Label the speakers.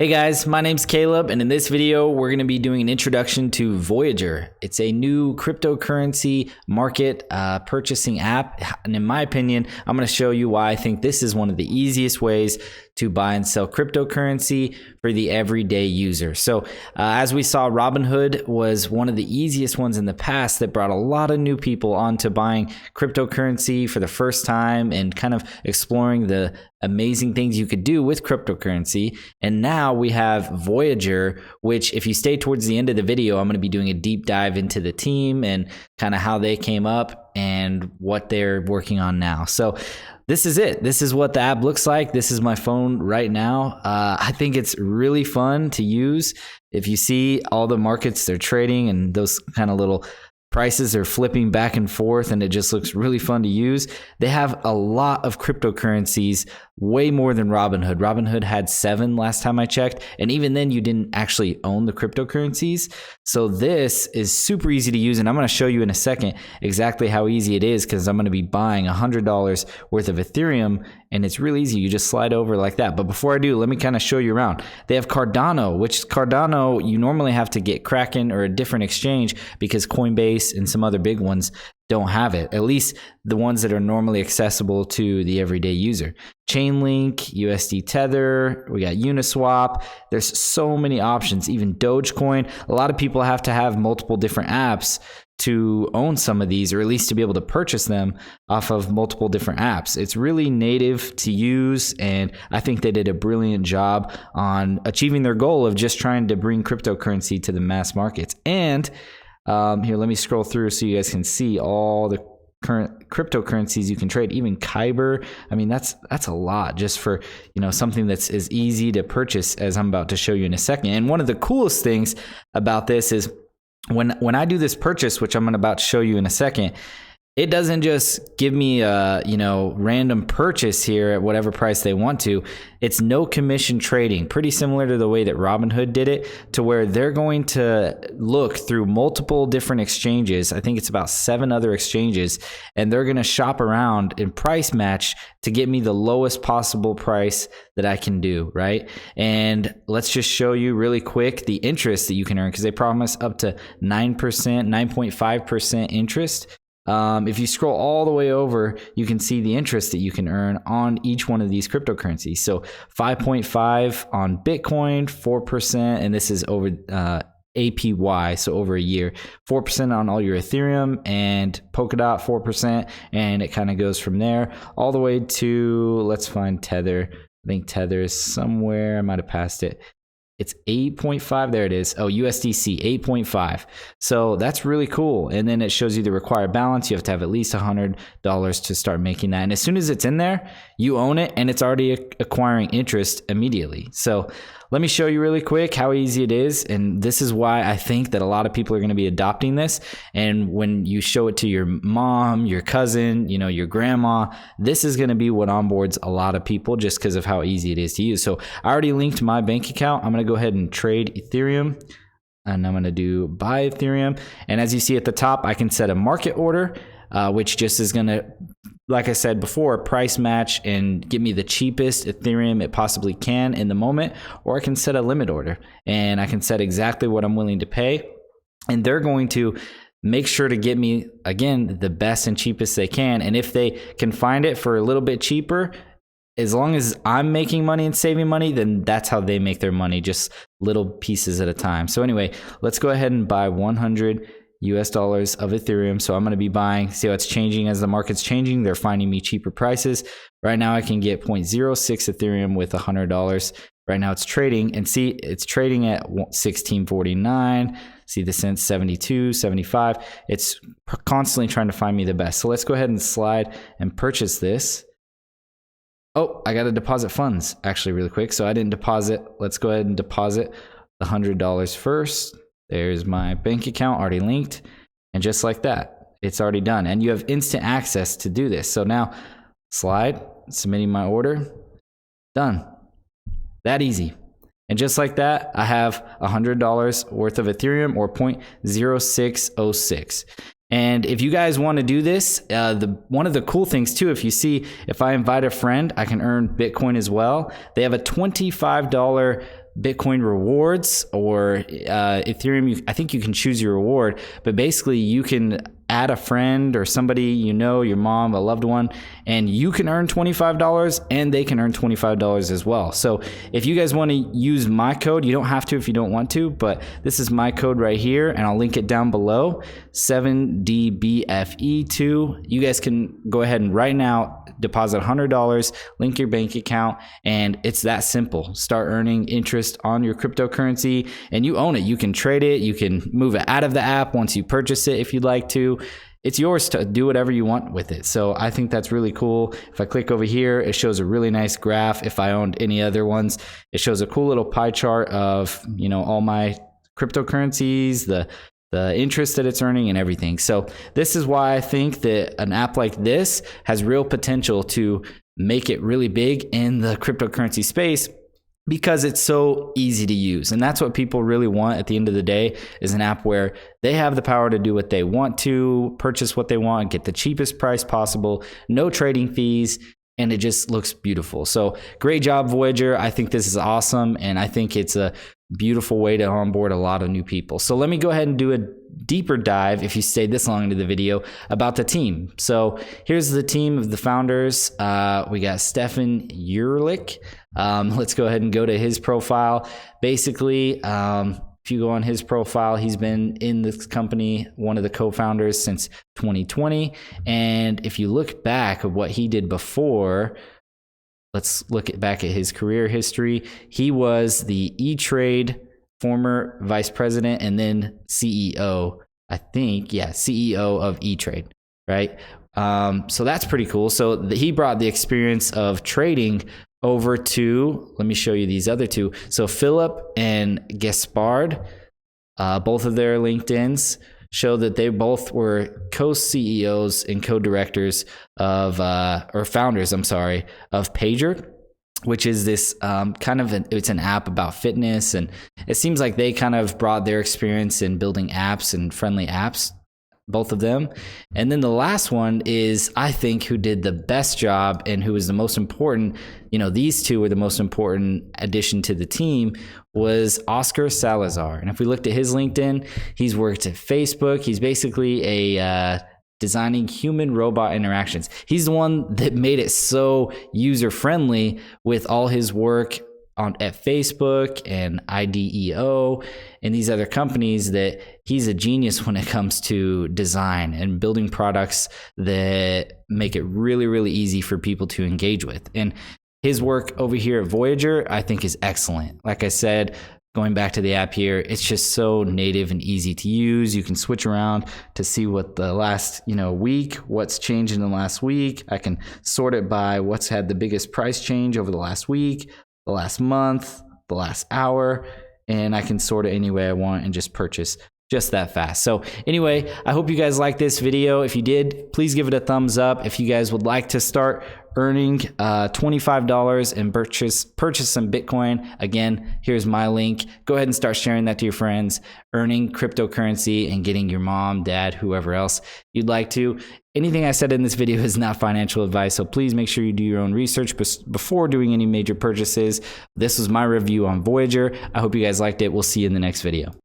Speaker 1: Hey guys, my name's Caleb, and in this video, we're going to be doing an introduction to Voyager. It's a new cryptocurrency market purchasing app, and in my opinion, I'm going to show you why I think this is one of the easiest ways to buy and sell cryptocurrency for the everyday user. So as we saw, Robinhood was one of the easiest ones in the past that brought a lot of new people onto buying cryptocurrency for the first time and kind of exploring the amazing things you could do with cryptocurrency. And now we have Voyager, which if you stay towards the end of the video, I'm going to be doing a deep dive into the team and kind of how they came up and what they're working on now. So this is it. This is what the app looks like. This is my phone right now. I think it's really fun to use. If you see all the markets they're trading and those kind of little prices are flipping back and forth, and it just looks really fun to use. They have a lot of cryptocurrencies, way more than Robinhood. Robinhood had 7 last time I checked, and even then you didn't actually own the cryptocurrencies. So this is super easy to use, and I'm going to show you in a second exactly how easy it is, because I'm going to be buying $100 worth of Ethereum, and it's really easy. You just slide over like that. But before I do, let me kind of show you around. They have Cardano, which Cardano you normally have to get Kraken or a different exchange because Coinbase and some other big ones don't have it, at least the ones that are normally accessible to the everyday user. Chainlink, USD Tether, we got Uniswap. There's so many options, even Dogecoin. A lot of people have to have multiple different apps to own some of these, or at least to be able to purchase them off of multiple different apps. It's really native to use, and I think they did a brilliant job on achieving their goal of just trying to bring cryptocurrency to the mass markets. And here, let me scroll through so you guys can see all the current cryptocurrencies you can trade. Even Kyber. I mean, that's a lot just for, something that's as easy to purchase as I'm about to show you in a second. And one of the coolest things about this is when I do this purchase, which I'm about to show you in a second, it doesn't just give me a random purchase here at whatever price they want to. It's no commission trading, pretty similar to the way that Robinhood did it, to where they're going to look through multiple different exchanges. I think it's about 7 other exchanges, and they're going to shop around and price match to get me the lowest possible price that I can do, right? And let's just show you really quick the interest that you can earn, because they promise up to 9%, 9.5% interest. If you scroll all the way over, you can see the interest that you can earn on each one of these cryptocurrencies. So 5.5 on Bitcoin, 4%, and this is over APY, so over a year. 4% on all your Ethereum, and Polkadot 4%, and it kind of goes from there all the way to, let's find Tether. I think Tether is somewhere. I might have passed it. It's 8.5. There it is. Oh, USDC 8.5. So that's really cool. And then it shows you the required balance. You have to have at least $100 to start making that. And as soon as it's in there, you own it, and it's already acquiring interest immediately. So let me show you really quick how easy it is. And this is why I think that a lot of people are going to be adopting this. And when you show it to your mom, your cousin, your grandma, this is going to be what onboards a lot of people just because of how easy it is to use. So I already linked my bank account. I'm going to go ahead and trade Ethereum, and I'm going to do buy Ethereum. And as you see at the top, I can set a market order, which just is going to, like I said before, price match and give me the cheapest Ethereum it possibly can in the moment. Or I can set a limit order, and I can set exactly what I'm willing to pay. And they're going to make sure to get me, again, the best and cheapest they can. And if they can find it for a little bit cheaper, as long as I'm making money and saving money, then that's how they make their money, just little pieces at a time. So anyway, let's go ahead and buy $100 of Ethereum. So I'm going to be buying, see how it's changing as the market's changing. They're finding me cheaper prices. Right now I can get 0.06 Ethereum with $100. Right now it's trading, and see, it's trading at 16.49. See the cents, 72, 75. It's constantly trying to find me the best. So let's go ahead and slide and purchase this. Oh, I got to deposit funds actually really quick. So I didn't deposit. Let's go ahead and deposit the $100 first. There's my bank account already linked. And just like that, it's already done. And you have instant access to do this. So now slide, submitting my order, done. That easy. And just like that, I have $100 worth of Ethereum, or 0.0606. And if you guys want to do this, one of the cool things too, if I invite a friend, I can earn Bitcoin as well. They have a $25 Bitcoin rewards or Ethereum. I think you can choose your reward, but basically you can add a friend or somebody, you know, your mom, a loved one, and you can earn $25 and they can earn $25 as well. So if you guys want to use my code, you don't have to if you don't want to, but this is my code right here and I'll link it down below, 7DBFE2. You guys can go ahead and right now deposit $100, link your bank account, and it's that simple. Start earning interest on your cryptocurrency and you own it. You can trade it, you can move it out of the app once you purchase it if you'd like to. It's yours to do whatever you want with it. So I think that's really cool. If I click over here, it shows a really nice graph. If I owned any other ones, it shows a cool little pie chart of, you know, all my cryptocurrencies, the interest that it's earning and everything. So this is why I think that an app like this has real potential to make it really big in the cryptocurrency space, because it's so easy to use. And that's what people really want at the end of the day, is an app where they have the power to do what they want to, purchase what they want, get the cheapest price possible, no trading fees, and it just looks beautiful. So great job, Voyager. I think this is awesome, and I think it's a beautiful way to onboard a lot of new people. So let me go ahead and do a deeper dive, if you stayed this long into the video, about the team. So here's the team of the founders. We got Stefan Urlich. Let's go ahead and go to his profile. Basically, if you go on his profile, he's been in this company, one of the co-founders, since 2020. And if you look back at what he did before, let's look back at his career history. He was the E-Trade former vice president and then CEO, I think. Yeah, CEO of E-Trade, right? So that's pretty cool. So he brought the experience of trading over to, let me show you these other two. So Philip and Gaspard, both of their LinkedIns show that they both were co-CEOs and co-directors of, or founders, I'm sorry, of Pager, which is this kind of, it's an app about fitness. And it seems like they kind of brought their experience in building apps and friendly apps, both of them. And then the last one is, I think, who did the best job and who was the most important, you know, these two were the most important addition to the team, was Oscar Salazar. And if we looked at his LinkedIn, he's worked at Facebook. He's basically a designing human robot interactions. He's the one that made it so user friendly with all his work at Facebook and IDEO and these other companies, that he's a genius when it comes to design and building products that make it really, really easy for people to engage with. And his work over here at Voyager, I think, is excellent. Like I said, going back to the app here, it's just so native and easy to use. You can switch around to see what the last, week, what's changed in the last week. I can sort it by what's had the biggest price change over the last week, the last month, the last hour, and I can sort it any way I want and just purchase just that fast. So anyway, I hope you guys liked this video. If you did, please give it a thumbs up. If you guys would like to start earning $25 and purchase some Bitcoin, again, here's my link. Go ahead and start sharing that to your friends, earning cryptocurrency and getting your mom, dad, whoever else you'd like to. Anything I said in this video is not financial advice, so please make sure you do your own research before doing any major purchases. This was my review on Voyager. I hope you guys liked it. We'll see you in the next video.